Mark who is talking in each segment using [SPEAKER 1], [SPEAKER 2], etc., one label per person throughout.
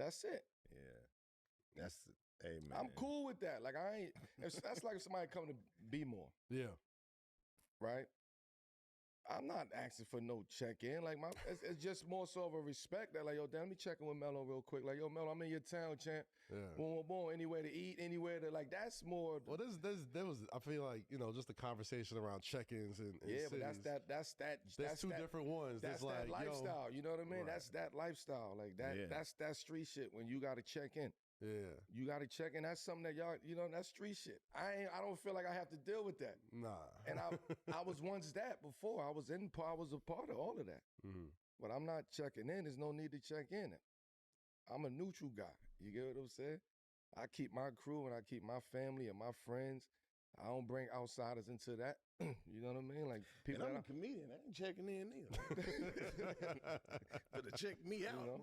[SPEAKER 1] That's it.
[SPEAKER 2] Yeah. That's, hey, man.
[SPEAKER 1] I'm cool with that. Like, I ain't, that's like if somebody come to be more.
[SPEAKER 3] Yeah.
[SPEAKER 1] Right? I'm not asking for no check-in. Like, it's just more so of a respect that, like, yo, damn, let me check in with Melo real quick. Like, yo, Melo, I'm in your town, champ.
[SPEAKER 3] Yeah.
[SPEAKER 1] Boom, boom, boom. Anywhere to eat, anywhere to, like, that's more.
[SPEAKER 3] Well, there was, I feel like, just the conversation around check-ins and
[SPEAKER 1] yeah,
[SPEAKER 3] cities.
[SPEAKER 1] but that's
[SPEAKER 3] There's two different ones.
[SPEAKER 1] That's
[SPEAKER 3] like,
[SPEAKER 1] that lifestyle. You know what I mean?
[SPEAKER 2] Right.
[SPEAKER 1] That's that lifestyle. Like, that's that street shit when you got to check in.
[SPEAKER 3] Yeah.
[SPEAKER 1] You got to check in. That's something that y'all, that's street shit. I don't feel like I have to deal with that.
[SPEAKER 3] Nah.
[SPEAKER 1] And I was once that before. I was a part of all of that.
[SPEAKER 3] Mm-hmm.
[SPEAKER 1] But I'm not checking in. There's no need to check in. I'm a neutral guy. You get what I'm saying? I keep my crew and I keep my family and my friends. I don't bring outsiders into that. You know what I mean? Like people.
[SPEAKER 2] And I'm a comedian. I ain't checking in either. Better check me out.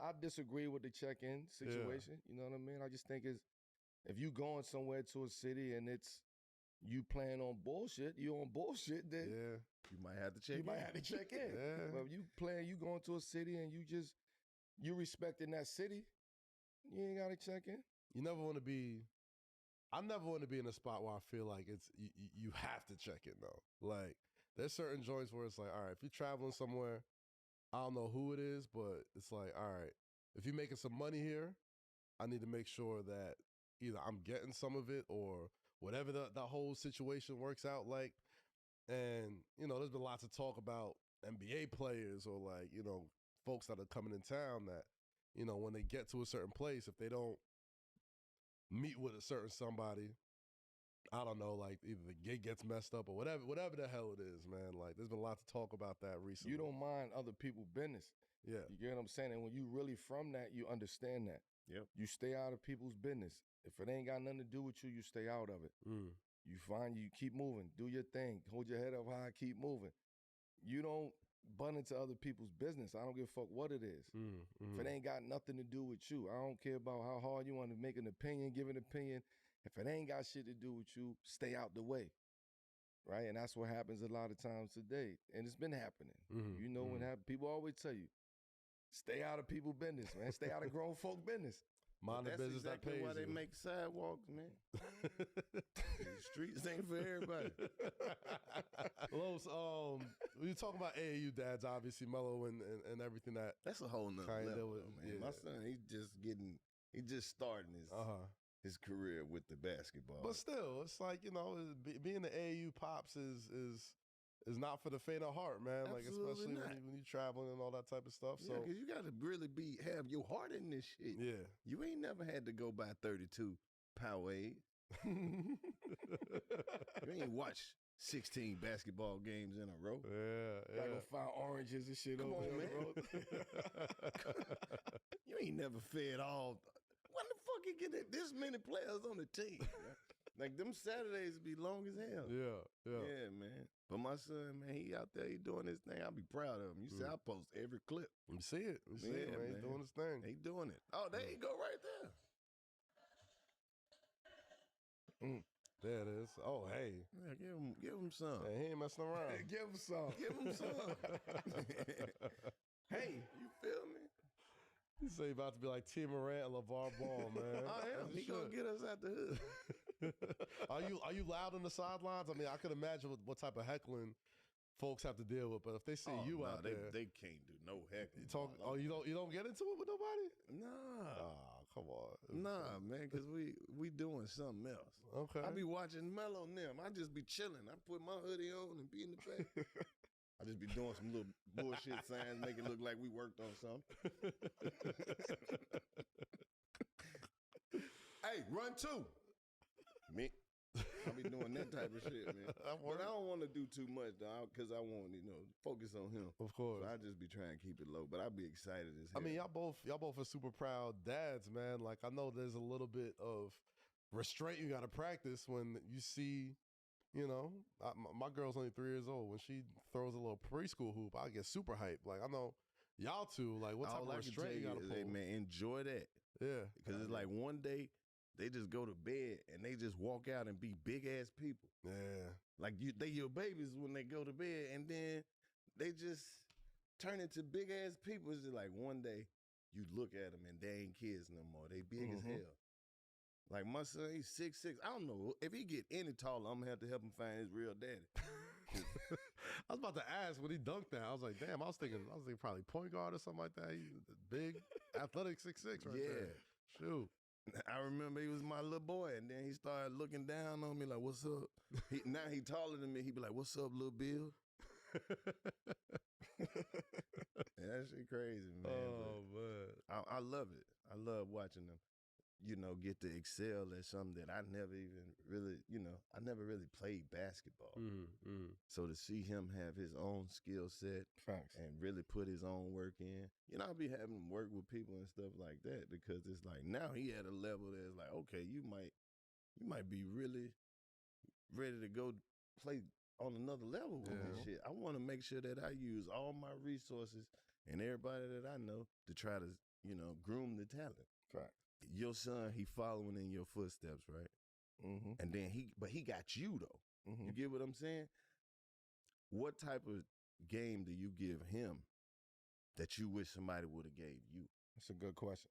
[SPEAKER 1] I disagree with the check-in situation. Yeah. You know what I mean? I just think if you going somewhere to a city and it's you playing on bullshit, you on bullshit, then
[SPEAKER 2] you might have to check in.
[SPEAKER 1] You might have to check in. But if you going to a city and you respecting that city, you ain't got to check in.
[SPEAKER 3] You never want to be. I never want to be in a spot where I feel like it's you have to check in though. Like there's certain joints where it's like, all right, if you're traveling somewhere, I don't know who it is, but it's like, all right, if you're making some money here, I need to make sure that either I'm getting some of it or whatever the whole situation works out like. And, there's been lots of talk about NBA players or like, folks that are coming in town that, when they get to a certain place, if they don't meet with a certain somebody, I don't know, like either the gig gets messed up or whatever the hell it is, man. Like there's been lots of talk about that recently.
[SPEAKER 1] You don't mind other people's business.
[SPEAKER 3] Yeah.
[SPEAKER 1] You get what I'm saying? And when you really from that, you understand that.
[SPEAKER 2] Yep.
[SPEAKER 1] You stay out of people's business. If it ain't got nothing to do with you, you stay out of it.
[SPEAKER 3] Mm.
[SPEAKER 1] You keep moving, do your thing, hold your head up high, keep moving. You don't butt into other people's business. I don't give a fuck what it is. If it ain't got nothing to do with you, I don't care about how hard you want to make an opinion, give an opinion. If it ain't got shit to do with you, stay out the way. Right? And that's what happens a lot of times today. And it's been happening. When people always tell you, stay out of people's business, man. Stay out of grown folk business.
[SPEAKER 3] Mind the business
[SPEAKER 2] exactly
[SPEAKER 3] that pays
[SPEAKER 2] why they
[SPEAKER 3] you.
[SPEAKER 2] make sidewalks, man. The streets ain't for everybody.
[SPEAKER 3] Los, we talk about AAU dads, obviously Melo and everything
[SPEAKER 2] that's a whole nother level, man.
[SPEAKER 3] Yeah.
[SPEAKER 2] My son, he's just starting his career with the basketball.
[SPEAKER 3] But still, it's like being the AAU pops is not for the faint of heart, man.
[SPEAKER 2] Absolutely
[SPEAKER 3] like especially
[SPEAKER 2] not.
[SPEAKER 3] when you're traveling and all that type of stuff. So
[SPEAKER 2] because you got to really have your heart in this shit.
[SPEAKER 3] Yeah,
[SPEAKER 2] you ain't never had to go by 32 Powerade. You ain't watched 16 basketball games in a row.
[SPEAKER 3] Yeah.
[SPEAKER 1] Gotta go find oranges and shit
[SPEAKER 2] Come
[SPEAKER 1] over
[SPEAKER 2] on,
[SPEAKER 1] there.
[SPEAKER 2] You ain't never fed all. When the fuck you get this many players on the team? Like them Saturdays be long as hell.
[SPEAKER 3] Yeah,
[SPEAKER 2] man. But my son, man, he out there, he doing his thing. I'll be proud of him. You see, I post every clip.
[SPEAKER 3] You see it. Man. He doing his thing.
[SPEAKER 2] He doing it. Oh, there you go right there.
[SPEAKER 3] There it is. Oh, hey.
[SPEAKER 2] Yeah, give him some.
[SPEAKER 3] Hey, he ain't messing around.
[SPEAKER 1] Give him some.
[SPEAKER 2] Give him some. Hey, you feel me?
[SPEAKER 3] You say you about to be like T. Morant and LeVar Ball, man.
[SPEAKER 2] I am. He gonna get us out the
[SPEAKER 3] hood. Are you loud on the sidelines? I mean, I could imagine what type of heckling folks have to deal with, but if they see out there,
[SPEAKER 2] they can't do no heckling.
[SPEAKER 3] You don't get into it with nobody?
[SPEAKER 2] Nah.
[SPEAKER 3] Oh, come on.
[SPEAKER 2] Nah, man, because we doing something else.
[SPEAKER 3] Okay.
[SPEAKER 2] I be watching Melo and them. I just be chilling. I put my hoodie on and be in the back. I just be doing some little bullshit signs, make it look like we worked on something. Hey, run two. Me. I be doing that type of shit, man. But I don't want to do too much, though, because I want focus on him.
[SPEAKER 3] Of course.
[SPEAKER 2] So I just be trying to keep it low, but I be excited as hell.
[SPEAKER 3] I mean, y'all both are super proud dads, man. Like, I know there's a little bit of restraint you got to practice when you see, my girl's only 3 years old. When she throws a little preschool hoop, I get super hyped. Like, I know y'all two, like, what type of restraint you got to pull?
[SPEAKER 2] Hey, man, enjoy that.
[SPEAKER 3] Yeah.
[SPEAKER 2] Because it's like one day, they just go to bed and they just walk out and be big ass people.
[SPEAKER 3] Yeah.
[SPEAKER 2] Like they your babies when they go to bed, and then they just turn into big ass people. It's just like one day you look at them and they ain't kids no more. They big as hell. Like my son, he's 6'6". I don't know if he get any taller, I'm gonna have to help him find his real daddy.
[SPEAKER 3] I was about to ask when he dunked that. I was like, damn, I was thinking probably point guard or something like that. He's big, athletic 6'6" right there. Shoot.
[SPEAKER 2] I remember he was my little boy, and then he started looking down on me like, "What's up?" Now he taller than me. He be like, "What's up, little Bill?" That shit crazy, man.
[SPEAKER 3] Oh man,
[SPEAKER 2] I love it. I love watching them, get to excel at something that I never even really, I never really played basketball. So to see him have his own skill set and really put his own work in, I'll be having him work with people and stuff like that because it's like now he at a level that's like, okay, you might be really ready to go play on another level with this shit. I want to make sure that I use all my resources and everybody that I know to try to, groom the talent.
[SPEAKER 1] Right.
[SPEAKER 2] Your son, he following in your footsteps, right? And then he got you though. You get what I'm saying? What type of game do you give him that you wish somebody would have gave you?
[SPEAKER 1] That's a good question.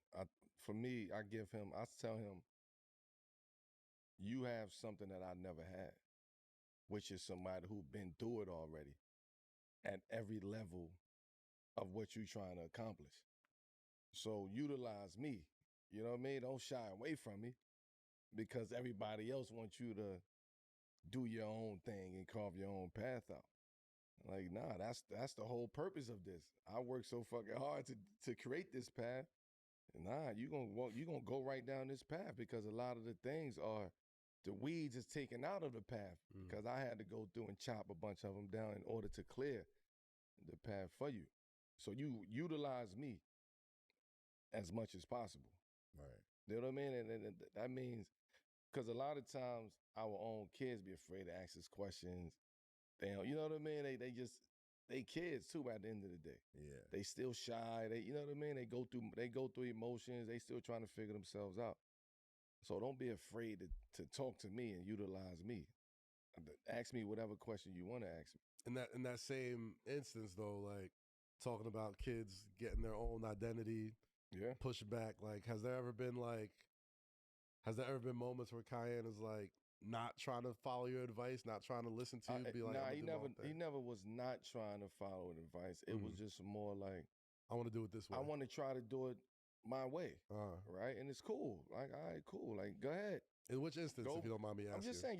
[SPEAKER 1] For me, I tell him, you have something that I never had, which is somebody who's been through it already at every level of what you're trying to accomplish. So utilize me. You know what I mean? Don't shy away from me because everybody else wants you to do your own thing and carve your own path out. Like, nah, that's the whole purpose of this. I worked so fucking hard to create this path. Nah, you gonna go right down this path because a lot of the things are the weeds is taken out of the path because I had to go through and chop a bunch of them down in order to clear the path for you. So you utilize me as much as possible.
[SPEAKER 2] Right.
[SPEAKER 1] You know what I mean? And that means, because a lot of times our own kids be afraid to ask us questions. They don't, you know what I mean? They kids too at the end of the day.
[SPEAKER 2] Yeah.
[SPEAKER 1] They still shy. You know what I mean? They go through emotions. They still trying to figure themselves out. So don't be afraid to talk to me and utilize me. Ask me whatever question you want to ask me.
[SPEAKER 3] In that same instance though, like talking about kids getting their own identity, push back. Like, has there ever been moments where Cayenne is like not trying to follow your advice, not trying to listen to you? Be like,
[SPEAKER 1] nah, he never was not trying to follow advice. It was just more like,
[SPEAKER 3] I want to do it this way.
[SPEAKER 1] I want to try to do it my way, right? And it's cool. Like, all right, cool. Like, go ahead.
[SPEAKER 3] In which instance, if you don't mind me asking?
[SPEAKER 1] I'm just saying,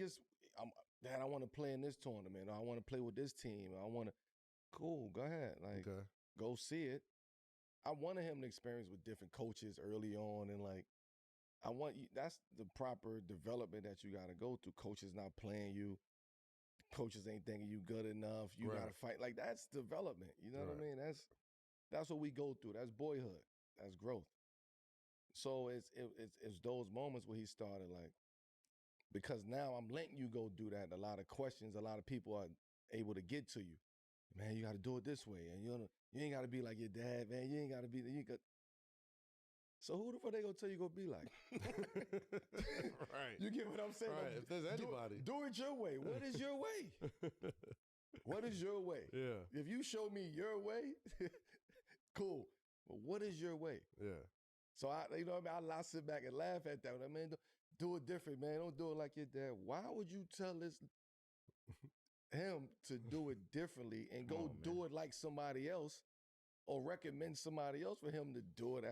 [SPEAKER 1] Dad, I want to play in this tournament. Or I want to play with this team. I want to. Cool, go ahead. Like, go see it. I wanted him to experience with different coaches early on, and like, that's the proper development that you got to go through. Coaches not playing you. Coaches ain't thinking you good enough. You got to fight. Like, that's development. You know what I mean? That's what we go through. That's boyhood. That's growth. So it's those moments where he started like, because now I'm letting you go do that. A lot of questions, a lot of people are able to get to you. Man, you got to do it this way. And you ain't got to be like your dad, man. You ain't got to be, so who the fuck they gonna tell you gonna be like?
[SPEAKER 3] Right.
[SPEAKER 1] You get what I'm saying?
[SPEAKER 3] Right. If there's anybody.
[SPEAKER 1] Do it your way. What is your way? What is your way?
[SPEAKER 3] Yeah.
[SPEAKER 1] If you show me your way, cool. But what is your way?
[SPEAKER 3] Yeah.
[SPEAKER 1] So I sit back and laugh at that. I mean, do it different, man. Don't do it like your dad. Why would you tell him to do it differently and go do it like somebody else, or recommend somebody else for him to do it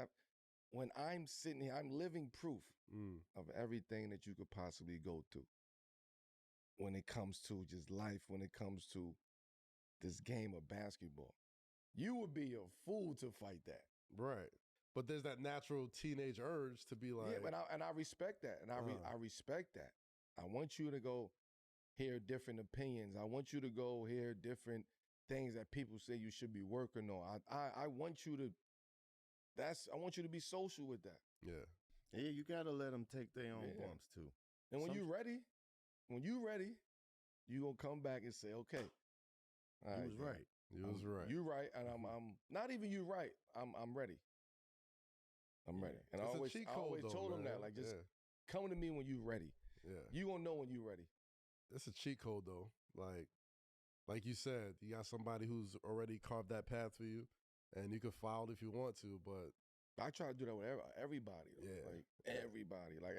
[SPEAKER 1] when I'm sitting here? I'm living proof of everything that you could possibly go through when it comes to just life, when it comes to this game of basketball. You would be a fool to fight that.
[SPEAKER 3] Right. But there's that natural teenage urge to be like...
[SPEAKER 1] Yeah, but I respect that. And I respect that. I want you to go hear different opinions. I want you to go hear different things that people say you should be working on. I want you to... I want you to be social with that.
[SPEAKER 3] Yeah.
[SPEAKER 2] Yeah, you got to let them take their own bumps too.
[SPEAKER 1] And when you're ready, you going to come back and say, okay.
[SPEAKER 2] You was right.
[SPEAKER 3] You was right.
[SPEAKER 1] You right, and I'm not even you right. I'm ready. I'm ready. And I always told him that. Like, just come to me when you're ready.
[SPEAKER 3] Yeah.
[SPEAKER 1] You gonna know when you're ready.
[SPEAKER 3] It's a cheat code though. Like, like you said, you got somebody who's already carved that path for you, and you can follow it if you want to. But
[SPEAKER 1] I try to do that with everybody.
[SPEAKER 3] Yeah.
[SPEAKER 1] Like everybody. Like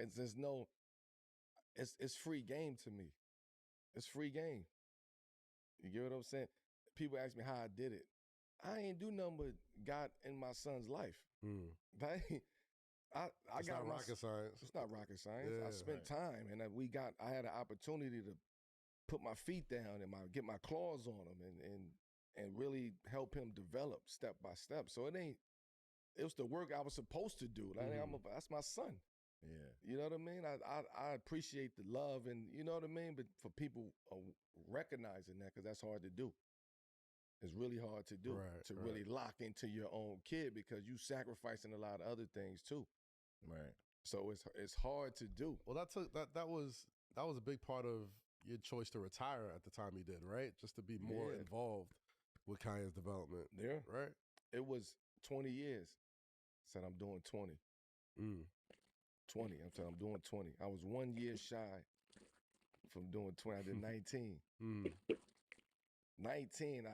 [SPEAKER 1] it's free game to me. It's free game. You get what I'm saying? People ask me how I did it. I ain't do nothing but got in my son's life. Right? I
[SPEAKER 3] it's
[SPEAKER 1] got
[SPEAKER 3] not rocket science.
[SPEAKER 1] It's not rocket science.
[SPEAKER 3] Yeah,
[SPEAKER 1] I spent time, and I had an opportunity to put my feet down and get my claws on him, and really help him develop step by step. So it was the work I was supposed to do. Like that's my son.
[SPEAKER 2] Yeah.
[SPEAKER 1] You know what I mean? I appreciate the love, and you know what I mean. But for people recognizing that, because that's hard to do. It's really hard to do really lock into your own kid, because you sacrificing a lot of other things too.
[SPEAKER 2] Right.
[SPEAKER 1] So it's hard to do.
[SPEAKER 3] Well, that was a big part of your choice to retire at the time you did, right? Just to be more involved with Kanye's development.
[SPEAKER 1] Yeah.
[SPEAKER 3] Right?
[SPEAKER 1] It was 20 years. Said I'm doing 20. 20. I'm saying I'm doing 20. I was 1 year shy from doing 20. I did 19. 19.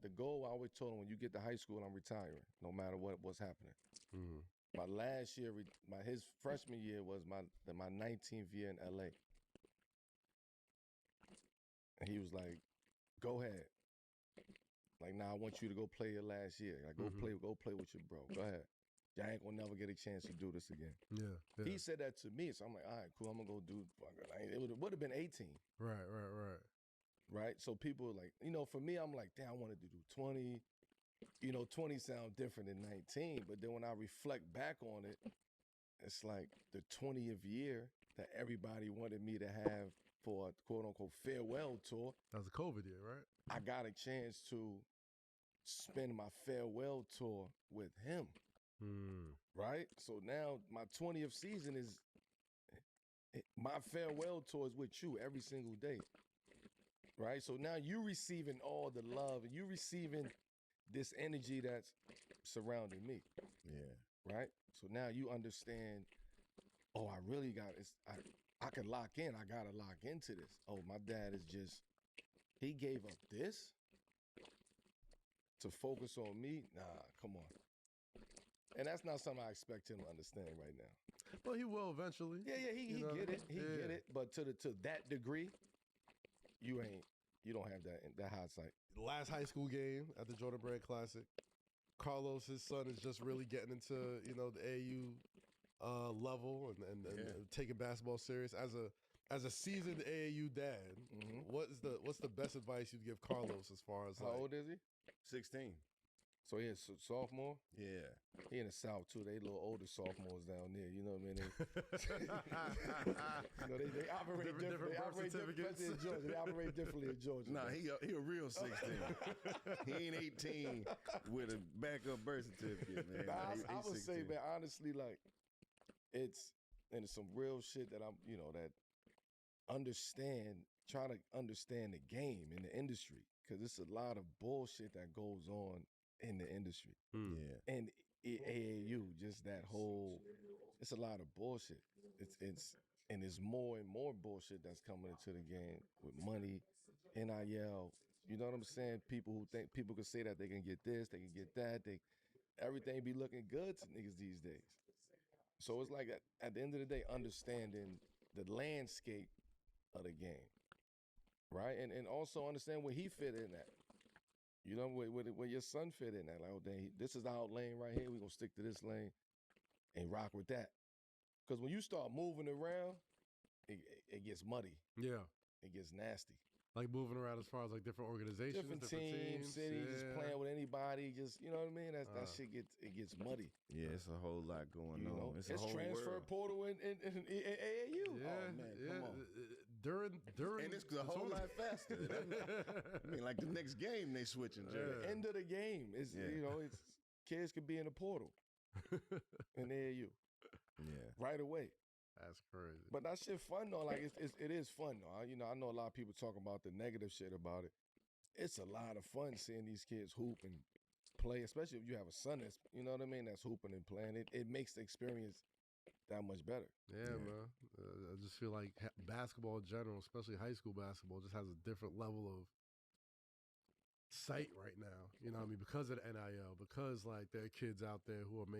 [SPEAKER 1] The goal I always told him, when you get to high school, I'm retiring, no matter what's happening. My last year, his freshman year was my 19th year in LA. And he was like, "Go ahead. Like, nah, I want you to go play your last year. Like, go play with your bro. Go ahead. Y'all ain't gonna never get a chance to do this again."
[SPEAKER 3] Yeah.
[SPEAKER 1] He said that to me, so I'm like, all right, cool. I'm gonna go do. It would have been 18. Right. So people like, for me, I'm like, damn, I wanted to do 20. 20 sound different than 19, but then when I reflect back on it, it's like the 20th year that everybody wanted me to have for a quote unquote farewell tour.
[SPEAKER 3] That was a COVID year, right?
[SPEAKER 1] I got a chance to spend my farewell tour with him. Right? So now my 20th season is my farewell tour is with you every single day. Right? So now you receiving all the love, and you receiving this energy that's surrounding me.
[SPEAKER 2] Yeah.
[SPEAKER 1] Right? So now you understand, oh, I really got it. I can lock in. I got to lock into this. Oh, my dad he gave up this to focus on me? Nah, come on. And that's not something I expect him to understand right now.
[SPEAKER 3] Well, he will eventually.
[SPEAKER 1] Yeah, he get it. He get it. But to that degree, you don't have that hindsight.
[SPEAKER 3] Last high school game at the Jordan Brand Classic, Carlos, his son, is just really getting into the AAU level and taking basketball serious. As a seasoned AAU dad, what's the best advice you'd give Carlos as far as
[SPEAKER 1] how old is he?
[SPEAKER 2] 16.
[SPEAKER 1] So he is sophomore?
[SPEAKER 2] Yeah.
[SPEAKER 1] He in the South, too. They a little older sophomores down there. You know what I mean? They operate differently. They operate differently in Georgia. They operate differently in Georgia.
[SPEAKER 2] Nah, he a real 16. He ain't 18 with a backup birth certificate, man.
[SPEAKER 1] I would say, man, honestly, like, it's some real shit that try to understand the game in the industry, because it's a lot of bullshit that goes on in the industry.
[SPEAKER 2] Yeah.
[SPEAKER 1] And AAU, just that whole, it's a lot of bullshit. And there's more and more bullshit that's coming into the game with money, NIL. You know what I'm saying? People who think people can say that they can get this, they can get that. Everything be looking good to niggas these days. So it's like at the end of the day, understanding the landscape of the game, right? And also understand where he fit in at. Where your son fit in at. Like, oh, dang, this is our lane right here. We're going to stick to this lane and rock with that. Because when you start moving around, it gets muddy.
[SPEAKER 3] Yeah.
[SPEAKER 1] It gets nasty.
[SPEAKER 3] Like moving around as far as like different organizations,
[SPEAKER 1] different teams, cities, just playing with anybody, just, you know what I mean? That shit gets muddy.
[SPEAKER 2] Yeah, it's a whole lot going on. It's a whole
[SPEAKER 1] transfer
[SPEAKER 2] world.
[SPEAKER 1] portal in AAU.
[SPEAKER 3] Yeah,
[SPEAKER 1] oh man, come on.
[SPEAKER 3] During
[SPEAKER 2] and it's a whole lot faster. I mean, like the next game they switching.
[SPEAKER 1] The end of the game is it's kids could be in the portal in AAU.
[SPEAKER 2] Yeah,
[SPEAKER 1] right away.
[SPEAKER 3] That's crazy.
[SPEAKER 1] But that shit fun though. Like it is fun though. I know a lot of people talk about the negative shit about it. It's a lot of fun seeing these kids hoop and play, especially if you have a son that's, you know what I mean, that's hooping and playing. It makes the experience that much better.
[SPEAKER 3] Yeah, man. I just feel like basketball in general, especially high school basketball, just has a different level of sight right now. You know what I mean? Because of the NIL, because like there are kids out there who are